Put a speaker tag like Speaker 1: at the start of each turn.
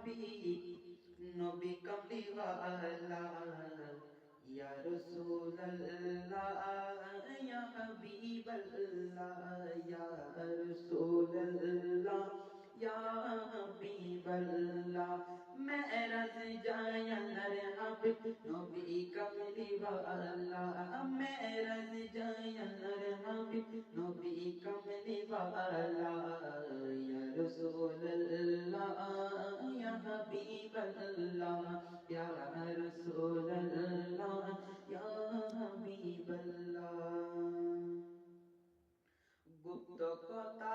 Speaker 1: নবী কামলিওয়ালা ইয়া রাসূলুল্লাহ ইয়া হাবিবাল্লাহ ইয়া রাসূলুল্লাহ ইয়া হাবিবাল্লাহ মেরাজ যায় আল্লাহর হাবিব নবী কামলিওয়ালা মেরাজ যায় আল্লাহর হাবিব নবী কামলিওয়ালা ইয়া রাসূলুল্লাহ ইয়া হাবিবাল্লাহ ইয়া রাসূলুল্লাহ ইয়া হাবিবাল্লাহ গুপ্ত কথা